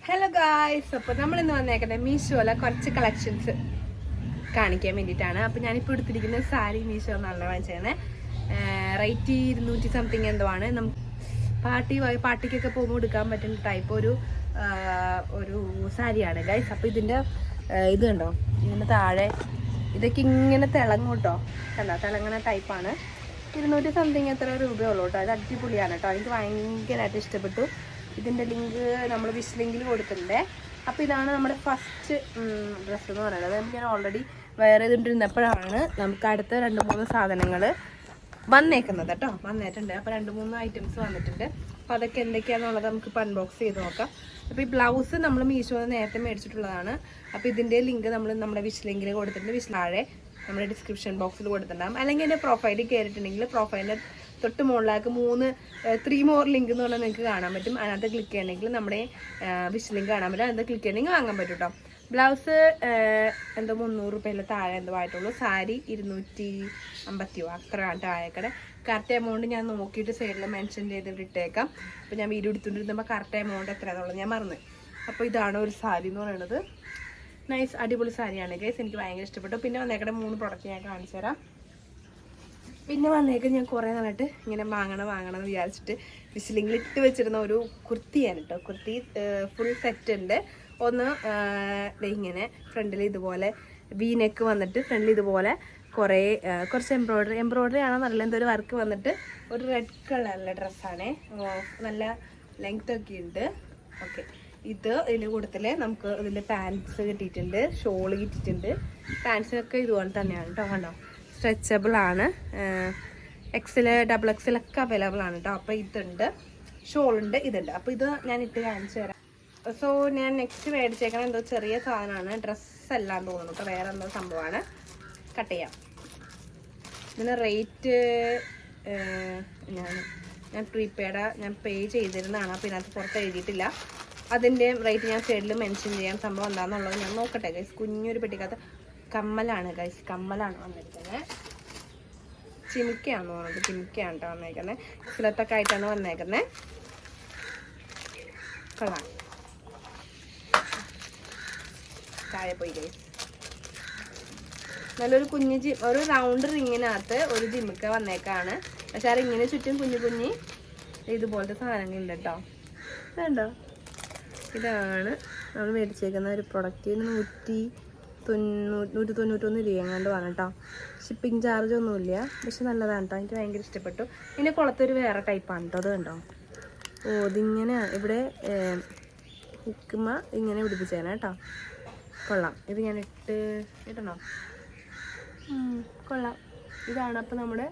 Hello guys, അപ്പോൾ നമ്മളിന്ന് വന്നേക്കുന്നത് മീഷോയിലെ കുറച്ച് കളക്ഷൻസ് കാണിക്കാൻ വേണ്ടിയിട്ടാണ്. അപ്പോൾ ഞാനിപ്പോൾ എടുത്തിരിക്കുന്ന സാരി മീഷോ എന്നാണ് വാങ്ങിച്ചത്. റേറ്റ് 200 സംതിങ് എന്തോ ആണ്. നമുക്ക് പാർട്ടിക്കൊക്കെ പോകുമ്പോൾ എടുക്കാൻ പറ്റുന്ന ടൈപ്പ് ഒരു സാരിയാണ് ഗൈസ്. അപ്പോൾ ഇതിൻ്റെ ഇത് കണ്ടോ, ഇങ്ങനെ താഴെ ഇതൊക്കെ ഇങ്ങനെ തിളങ്ങും കേട്ടോ. കണ്ടോ, തിളങ്ങുന്ന ടൈപ്പാണ്. 200 സംതിങ് എത്ര രൂപയുള്ളൂ കേട്ടോ. അത് അടിപൊളിയാണ് കേട്ടോ. എനിക്ക് ഭയങ്കരമായിട്ട് ഇഷ്ടപ്പെട്ടു. ഇതിൻ്റെ ലിങ്ക് നമ്മൾ വിഷ് ലിങ്കിൽ കൊടുത്തിട്ടുണ്ട്. അപ്പോൾ ഇതാണ് നമ്മുടെ ഫസ്റ്റ് ഡ്രസ്സ് എന്ന് പറയുന്നത്. അത് ഞാൻ ഓൾറെഡി വെയർ ചെയ്തിട്ടിരുന്നപ്പോഴാണ് നമുക്ക് അടുത്ത 2-3 സാധനങ്ങൾ വന്നേക്കുന്നത് കേട്ടോ. വന്നിട്ടുണ്ട്. അപ്പോൾ 2-3 ഐറ്റംസ് വന്നിട്ടുണ്ട്. അപ്പോൾ അതൊക്കെ എന്തൊക്കെയാണെന്നുള്ളത് നമുക്ക് ഇപ്പോൾ അൺബോക്സ് ചെയ്ത് നോക്കാം. അപ്പോൾ ഈ ബ്ലൗസ് നമ്മൾ മീഷോന്ന് നേരത്തെ മേടിച്ചിട്ടുള്ളതാണ്. അപ്പോൾ ഇതിൻ്റെ ലിങ്ക് നമ്മൾ നമ്മുടെ വിഷ് ലിങ്കിൽ കൊടുത്തിട്ടുണ്ട്. വിഷ് താഴെ നമ്മുടെ ഡിസ്ക്രിപ്ഷൻ ബോക്സിൽ കൊടുത്തിട്ടുണ്ടാകും. അല്ലെങ്കിൽ എൻ്റെ പ്രൊഫൈലിൽ കയറിയിട്ടുണ്ടെങ്കിൽ പ്രൊഫൈലിൻ്റെ തൊട്ട് മുകളിലേക്ക് 3 മോർ ലിങ്ക് എന്ന് പറഞ്ഞാൽ നിങ്ങൾക്ക് കാണാൻ പറ്റും. അതിനകത്ത് ക്ലിക്ക് ചെയ്യണമെങ്കിൽ നമ്മുടെ വിഷ് ലിങ്ക് കാണാൻ പറ്റും. അതിനകത്ത് ക്ലിക്ക് ചെയ്യണമെങ്കിൽ വാങ്ങാൻ പറ്റും കേട്ടോ. ബ്ലൗസ് എന്തോ 300 രൂപയിൽ താഴെ എന്തോ ആയിട്ടുള്ളൂ. സാരി 250 അത്ര താഴേക്കടെ. കറക്റ്റ് എമൗണ്ട് ഞാൻ നോക്കിയിട്ട് സൈഡിൽ മെൻഷൻ ചെയ്തിട്ട് ഇട്ടേക്കാം. അപ്പോൾ ഞാൻ വീഡിയോ എടുത്തുകൊണ്ടിരുന്നപ്പോൾ കറക്റ്റ് എമൗണ്ട് എത്രയാണെന്നുള്ളത് ഞാൻ മറന്നു. അപ്പോൾ ഇതാണ് ഒരു സാരി എന്ന് പറയുന്നത്. നൈസ് അടിപൊളി സാരിയാണ് ഗൈസ്. എനിക്ക് ഭയങ്കര ഇഷ്ടപ്പെട്ടു. പിന്നെ വന്നേക്കടെ 3 പ്രൊഡക്റ്റ് ഞാൻ കാണിച്ചു തരാം. പിന്നെ വന്നേക്ക് ഞാൻ കുറേ നാളായിട്ട് ഇങ്ങനെ വാങ്ങണം എന്ന് വിചാരിച്ചിട്ട് വിസിലിങ്ങിൽ ഇട്ട് വെച്ചിരുന്ന ഒരു കുർത്തിയാണ് കേട്ടോ. കുർത്തി ഫുൾ സെറ്റ് ഉണ്ട്. ഒന്ന് ഇങ്ങനെ ഫ്രണ്ടിൽ ഇതുപോലെ വീനെക്ക് വന്നിട്ട് ഫ്രണ്ടിൽ ഇതുപോലെ കുറച്ച് എംബ്രോയ്ഡറി ആണോ നല്ല എന്തോ ഒരു വർക്ക് വന്നിട്ട് ഒരു റെഡ് കളറിലെ ഡ്രസ്സാണ്. നല്ല ലെങ്ത് ഒക്കെ ഉണ്ട്. ഓക്കെ, ഇതിൻ്റെ കൂട്ടത്തിൽ നമുക്ക് ഇതിൻ്റെ പാൻറ്റ്സ് കിട്ടിയിട്ടുണ്ട്, ഷോള് കിട്ടിയിട്ടുണ്ട്. പാൻറ്റ്സിനൊക്കെ ഇതുപോലെ തന്നെയാണ് കേട്ടോ. കണ്ടോ, സ്ട്രെച്ചബിൾ ആണ്. XL, XXL ഒക്കെ അവൈലബിൾ ആണ് കേട്ടോ. അപ്പോൾ ഇതുണ്ട്, ഷോളുണ്ട്, ഇതുണ്ട്. അപ്പോൾ ഇത് ഞാൻ ഇട്ട് കാണിച്ചു തരാം. സോ ഞാൻ നെക്സ്റ്റ് മേടിച്ചേക്കണം എന്തോ ചെറിയ സാധനമാണ്, ഡ്രസ്സെല്ലാം തോന്നുന്നു കേട്ടോ. വേറെ എന്തോ സംഭവമാണ്. കട്ട് ചെയ്യാം. ഇതിന് റേറ്റ് ഞാൻ പ്രീപെയ്ഡ് ഞാൻ പേ ചെയ്തിരുന്നതാണ്. അപ്പോൾ ഇതിനകത്ത് പുറത്ത് എഴുതിയിട്ടില്ല. അതിൻ്റെ റേറ്റ് ഞാൻ സൈഡിൽ മെൻഷൻ ചെയ്യാൻ സംഭവം എന്താണെന്നുള്ളത് ഞാൻ നോക്കട്ടെ ഗൈസ്. കുഞ്ഞൊരു പെട്ടിക്കകത്ത് കമ്മലാണ് ഗൈസ്, കമ്മലാണ് വന്നിരിക്കുന്നത്. ചിമിക്കയാണെന്ന് തോന്നുന്നത്. ചിമിക്കയാണ് കേട്ടോ വന്നേക്കുന്നത്. സിലത്തൊക്കെ ആയിട്ടാണ് വന്നേക്കുന്നത്. കൊള്ളാം. താഴെ പോയി ഗൈസ്. നല്ലൊരു ഒരു റൗണ്ട് റിങ്ങിനകത്ത് ഒരു ജിമിക്ക വന്നേക്കാണ്. പക്ഷെ ആ റിങ്ങിന് ചുറ്റും കുഞ്ഞു ഇതുപോലത്തെ സാധനങ്ങളുണ്ട് കേട്ടോ. ഇതുണ്ടോ, ഇതാണ് നമ്മൾ മേടിച്ചേക്കുന്ന ഒരു പ്രൊഡക്റ്റ്. 191 രൂപ എങ്ങാണ്ട് വേണം കേട്ടോ. ഷിപ്പിംഗ് ചാർജ് ഒന്നുമില്ല. പക്ഷെ നല്ലതാണ് കേട്ടോ. എനിക്ക് ഭയങ്കര ഇഷ്ടപ്പെട്ടു. ഇതിൻ്റെ കുളത്തൊരു വേറെ ടൈപ്പാണ് കേട്ടോ. അത് കണ്ടോ, ഇതിങ്ങനെ ഇവിടെ ഹുക്കുമ ഇങ്ങനെ പിടിപ്പിച്ചേനെ കേട്ടോ. കൊള്ളാം. ഇത് ഞാൻ ഇടണോ? കൊള്ളാം. ഇതാണ് അപ്പോൾ നമ്മുടെ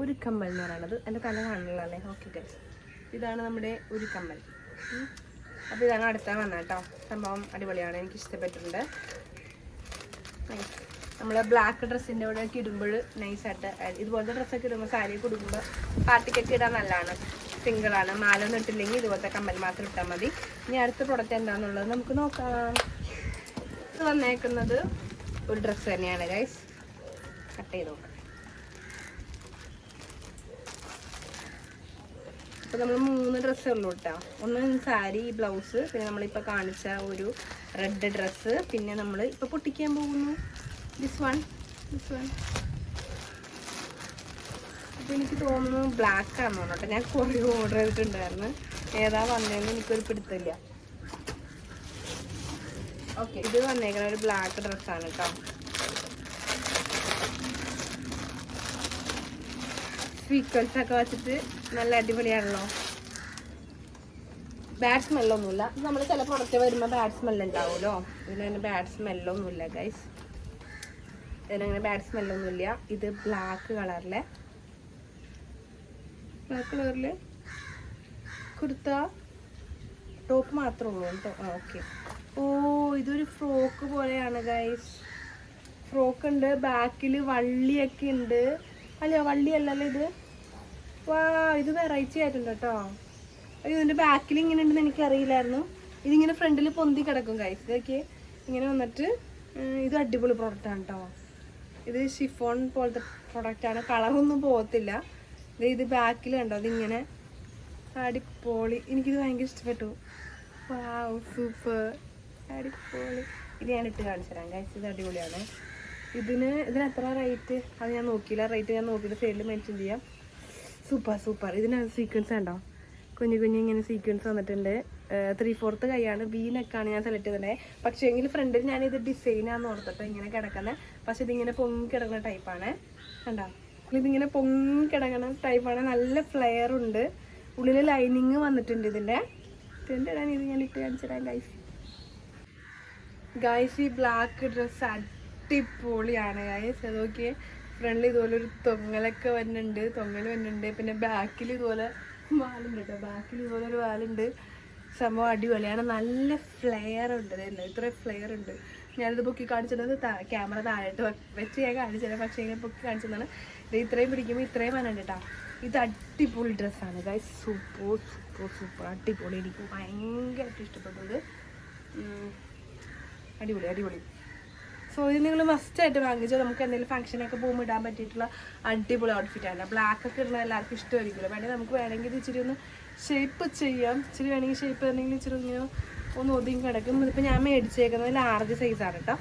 ഒരു കമ്മൽ എന്ന് പറയുന്നത്. എൻ്റെ തല കാണുന്നില്ലല്ലേ? ഓക്കെ ഗൈസ്, ഇതാണ് നമ്മുടെ ഒരു കമ്മൽ. അപ്പോൾ ഇതാണ് അടുത്ത വന്നത് കേട്ടോ. സംഭവം അടിപൊളിയാണ്, എനിക്ക് ഇഷ്ടപ്പെട്ടിട്ടുണ്ട്. നമ്മൾ ബ്ലാക്ക് ഡ്രസ്സിൻ്റെ കൂടെ ഒക്കെ ഇടുമ്പോൾ നൈസായിട്ട് ഇതുപോലത്തെ ഡ്രസ്സൊക്കെ ഇടുമ്പോൾ സാരിയൊക്കെ ഇടുമ്പോൾ പാർട്ടിക്കൊക്കെ ഇടാൻ നല്ലതാണ്. സിംഗിളാണ്. മാലൊന്നും ഇട്ടില്ലെങ്കിൽ ഇതുപോലത്തെ കമ്മൽ മാത്രം ഇട്ടാൽ മതി. ഇനി അടുത്ത പ്രൊഡക്റ്റ് എന്താണെന്നുള്ളത് നമുക്ക് നോക്കാം. ഇത് വന്നേക്കുന്നത് ഒരു ഡ്രസ്സ് തന്നെയാണ് ഗൈസ്. കട്ട് ചെയ്ത് നോക്കാം. അപ്പോൾ നമ്മൾ 3 ഡ്രസ്സേ ഉള്ളൂ കേട്ടോ. ഒന്ന് സാരി, ബ്ലൗസ്, പിന്നെ നമ്മളിപ്പോൾ കാണിച്ച ഒരു റെഡ് ഡ്രസ്സ്, പിന്നെ നമ്മൾ ഇപ്പോൾ പൊട്ടിക്കാൻ പോകുന്നു ദിസ് വൺ. അപ്പോൾ എനിക്ക് തോന്നുന്നു ബ്ലാക്ക് ആണെന്ന് തോന്നുന്നു കേട്ടോ. ഞാൻ കുറേ ഓർഡർ ചെയ്തിട്ടുണ്ടായിരുന്നു. ഏതാ വന്നതെന്ന് എനിക്കൊരു പിടുത്തില്ല. ഓക്കെ, ഇത് വന്നേക്കുന്ന ഒരു ബ്ലാക്ക് ഡ്രസ്സാണ് കേട്ടോ. സ്വീക്വൻസ് ഒക്കെ വെച്ചിട്ട് നല്ല അടിപൊളിയാണല്ലോ. ബാഡ് സ്മെല്ലൊന്നുമില്ല. നമ്മൾ ചില പ്രൊഡക്റ്റ് വരുമ്പോൾ ബാഡ് സ്മെല്ല് ഉണ്ടാവുമല്ലോ. ഇതിനങ്ങനെ ബാഡ് സ്മെല്ലൊന്നുമില്ല ഗൈസ്. ഇതിനങ്ങനെ ബാഡ് സ്മെല്ലൊന്നുമില്ല. ഇത് ബ്ലാക്ക് കളറിൽ കുർത്ത ടോപ്പ് മാത്രമേ ഉള്ളൂ കേട്ടോ. ഓക്കെ. ഓ, ഇതൊരു ഫ്രോക്ക് പോലെയാണ് ഗൈസ്. ഫ്രോക്ക് ഉണ്ട്, ബാക്കിൽ വള്ളിയൊക്കെ ഉണ്ട്. അല്ല, വള്ളിയല്ലല്ലോ ഇത്. വാ, ഇത് വെറൈറ്റി ആയിട്ടുണ്ട് കേട്ടോ. ഇതിൻ്റെ ബാക്കിൽ ഇങ്ങനെ ഉണ്ടെന്ന് എനിക്കറിയില്ലായിരുന്നു. ഇതിങ്ങനെ ഫ്രണ്ടിൽ പൊന്തി കിടക്കും ഗൈസ്. ഇതൊക്കെ ഇങ്ങനെ വന്നിട്ട് ഇത് അടിപൊളി പ്രൊഡക്റ്റാണ് കേട്ടോ. ഇത് ഷിഫോൺ പോലത്തെ പ്രൊഡക്റ്റാണ്. കളറൊന്നും പോകത്തില്ല. ഇത് ബാക്കിൽ കണ്ടോ, അതിങ്ങനെ അടിപൊളി. എനിക്കിത് ഭയങ്കര ഇഷ്ടപ്പെട്ടു. സൂപ്പർ, അടിപൊളി. ഇത് ഞാൻ ഇട്ട് കാണിച്ചു തരാം ഗൈസ്. ഇത് അടിപൊളിയാണ്. ഇതിന് എത്ര റേറ്റ് അത് ഞാൻ നോക്കിയില്ല. റേറ്റ് ഞാൻ നോക്കിയിട്ട് സൈഡിൽ മെൻഷൻ ചെയ്യാം. സൂപ്പർ. ഇതിന് സീക്വൻസ് ഉണ്ടോ? കുഞ്ഞു ഇങ്ങനെ സീക്വൻസ് വന്നിട്ടുണ്ട്. 3/4 കൈയാണ്. വീനൊക്കെയാണ് ഞാൻ സെലക്ട് ചെയ്തത്. പക്ഷേ എങ്കിൽ ഫ്രണ്ടിൽ ഞാനിത് ഡിസൈനാന്ന് ഓർത്തിട്ട് ഇങ്ങനെ കിടക്കുന്നത്. പക്ഷെ ഇതിങ്ങനെ പൊങ്ങി കിടക്കുന്ന ടൈപ്പാണ്. കണ്ടോ? ഇതിങ്ങനെ പൊങ്ങി കിടക്കുന്ന ടൈപ്പാണ്. നല്ല ഫ്ലെയർ ഉണ്ട്. ഉള്ളിൽ ലൈനിങ് വന്നിട്ടുണ്ട് ഇതിൻ്റെ. ഞാൻ ഇട്ട് കാണിച്ചു തരാം ഗൈസ്. ഈ ബ്ലാക്ക് ഡ്രസ്സ് അടിപൊളിയാണ് ഗൈസ്. അത് നോക്കിയേ, ഫ്രണ്ടിൽ ഇതുപോലെ ഒരു തൊങ്ങലൊക്കെ വരുന്നുണ്ട്. പിന്നെ ബാക്കിൽ ഇതുപോലെ വാലുണ്ട് കേട്ടോ. ബാക്കിൽ ഇതുപോലെ ഒരു വാലുണ്ട്. സംഭവം അടിപൊളിയാണ്. നല്ല ഫ്ലെയർ ഉണ്ട്. ഇത്രയും ഫ്ലെയർ ഉണ്ട്. ഞാനിത് പൊക്കി കാണിച്ചത് ക്യാമറ താഴോട്ട് വെച്ച് ഞാൻ കാണിച്ചത്. പക്ഷേ ഇങ്ങനെ പൊക്കി കാണിച്ചതാണ്. ഇത് ഇത്രയും പിടിക്കുമ്പോൾ ഇത്രയും വന്നുണ്ട് കേട്ടോ. ഇത് അടിപൊളി ഡ്രസ്സാണ് ഗൈസ്. സൂപ്പർ അടിപൊളി. എനിക്ക് ഭയങ്കരമായിട്ട് ഇഷ്ടപ്പെട്ടത്. അടിപൊളി. സോ ഇത് നിങ്ങൾ മസ്റ്റായിട്ട് വാങ്ങിച്ചോ. നമുക്ക് എന്തെങ്കിലും ഫംഗ്ഷനൊക്കെ പോകുമ്പോൾ ഇടാൻ പറ്റിയിട്ടുള്ള അടിപൊളി ഔട്ട്ഫിറ്റാണ്. ബ്ലാക്ക് ഒക്കെ ഇടുന്ന എല്ലാവർക്കും ഇഷ്ടമായിരിക്കുമല്ലോ. വേണമെങ്കിൽ ഇത് ഇച്ചിരി ഒന്ന് ഷേപ്പ് ചെയ്യാം. ഇച്ചിരി വേണമെങ്കിൽ ഷേപ്പ് തന്നെങ്കിൽ ഇച്ചിരി ഇങ്ങനെ ഒന്ന് ഒതുങ്ങി കിടക്കും. ഇതിപ്പോൾ ഞാൻ മേടിച്ചേക്കുന്നത് ലാർജ് സൈസാണ് കേട്ടോ.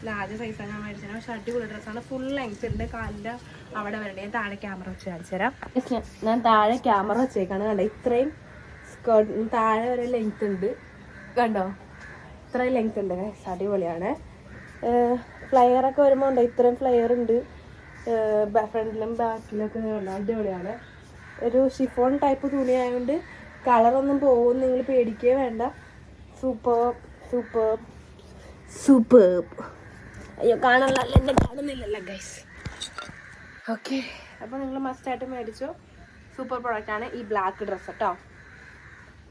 ലാർജ് സൈസാണ് ഞാൻ മേടിച്ചത്. പക്ഷേ അടിപൊളി ഡ്രസ്സാണ്. ഫുൾ ലെങ്ത് ഉണ്ട്. കാലിൻ്റെ അവിടെ വരണ്ടേ. ഞാൻ താഴെ ക്യാമറ വെച്ച് കാണിച്ചു തരാം. ഞാൻ താഴെ ക്യാമറ വെച്ചേക്കാണ്. കണ്ടോ? ഇത്രയും സ്കേർട്ട് താഴെ വരെ ലെങ്ത് ഉണ്ട്. കണ്ടോ? ഇത്രയും ലെങ്ത് ഉണ്ട്. അടിപൊളിയാണ്. ഫ്ലയറൊക്കെ വരുമ്പോൾ ഉണ്ടോ? ഇത്രയും ഫ്ലയർ ഉണ്ട്. ഫ്രണ്ടിലും ബാക്കിലൊക്കെ അടിപൊളിയാണ്. ഒരു ഷിഫോൺ ടൈപ്പ് തുണിയായതുകൊണ്ട് കളറൊന്നും പോകും നിങ്ങൾ പേടിക്കുകയേ വേണ്ട. സൂപ്പർ. അയ്യോ കാണുന്നില്ലല്ലോ ഗൈസ്. ഓക്കെ, അപ്പോൾ നിങ്ങൾ മസ്റ്റായിട്ട് മേടിച്ചോ. സൂപ്പർ പ്രോഡക്റ്റാണ് ഈ ബ്ലാക്ക് ഡ്രസ്സ് കേട്ടോ.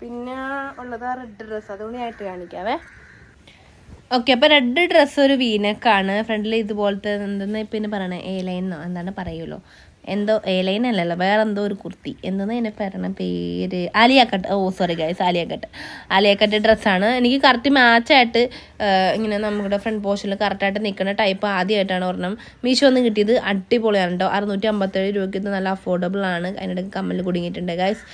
പിന്നെ ഉള്ളത് റെഡ് ഡ്രസ്സ്. അതുകൊണ്ട് ഞാനായിട്ട് കാണിക്കാവേ. ഓക്കെ, അപ്പോൾ റെഡ് ഡ്രസ്സ് ഒരു വീനക്കാണ്. ഫ്രണ്ടിൽ ഇതുപോലത്തെ എന്തെന്ന് പിന്നെ പറയണേ, എയർലൈനോ എന്താണ് പറയുമല്ലോ, എന്തോ എയർലൈൻ അല്ലല്ലോ, വേറെ എന്തോ ഒരു കുർത്തി. എന്തെന്ന് എന്നെ പറയണ പേര്, ആലിയാക്കട്ട്. സോറി ഗൈസ്, ആലിയാക്കട്ട് ഡ്രസ്സാണ്. എനിക്ക് കറക്റ്റ് മാച്ചായിട്ട് ഇങ്ങനെ നമ്മുടെ ഫ്രണ്ട് പോർഷനിൽ കറക്റ്റായിട്ട് നിൽക്കുന്ന ടൈപ്പ് ആദ്യമായിട്ടാണ് ഒരെണ്ണം മീഷോ ഒന്ന് കിട്ടിയത്. അടിപൊളിയാണ് കേട്ടോ. 657 രൂപയ്ക്ക് ഇത് നല്ല അഫോർഡബിൾ ആണ്. അതിനിടയ്ക്ക് കമ്മൽ കുടുങ്ങിയിട്ടുണ്ട് ഗൈസ്.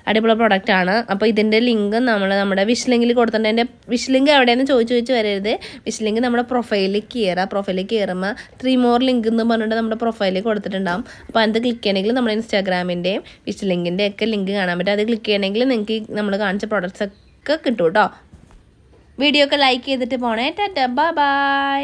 അടിപൊളി പ്രൊഡക്റ്റാണ്. അപ്പോൾ ഇതിൻ്റെ ലിങ്ക് നമ്മുടെ വിഷ് ലിങ്കിൽ കൊടുത്തിട്ടുണ്ട്. എൻ്റെ വിഷ് ലിങ്ക് എവിടെയെന്ന് ചോദിച്ച് വരരുത്. വിഷ് ലിങ്ക് നമ്മുടെ പ്രൊഫൈലിൽ കയറുമ്പോൾ 3 more ലിങ്ക് എന്ന് പറഞ്ഞിട്ട് നമ്മുടെ പ്രൊഫൈലിൽ കൊടുത്തിട്ടുണ്ടാകും. അപ്പോൾ അത് ക്ലിക്ക് ചെയ്യണമെങ്കിൽ നമ്മുടെ ഇൻസ്റ്റാഗ്രാമിൻ്റെയും വിഷ് ലിങ്കിൻ്റെ ഒക്കെ ലിങ്ക് കാണാൻ പറ്റും. അത് ക്ലിക്ക് ചെയ്യണമെങ്കിൽ നിങ്ങൾക്ക് നമ്മൾ കാണിച്ച പ്രൊഡക്ട്സ് ഒക്കെ കിട്ടും കേട്ടോ. വീഡിയോ ഒക്കെ ലൈക്ക് ചെയ്തിട്ട് പോണേ. ടാറ്റാ, ബൈ.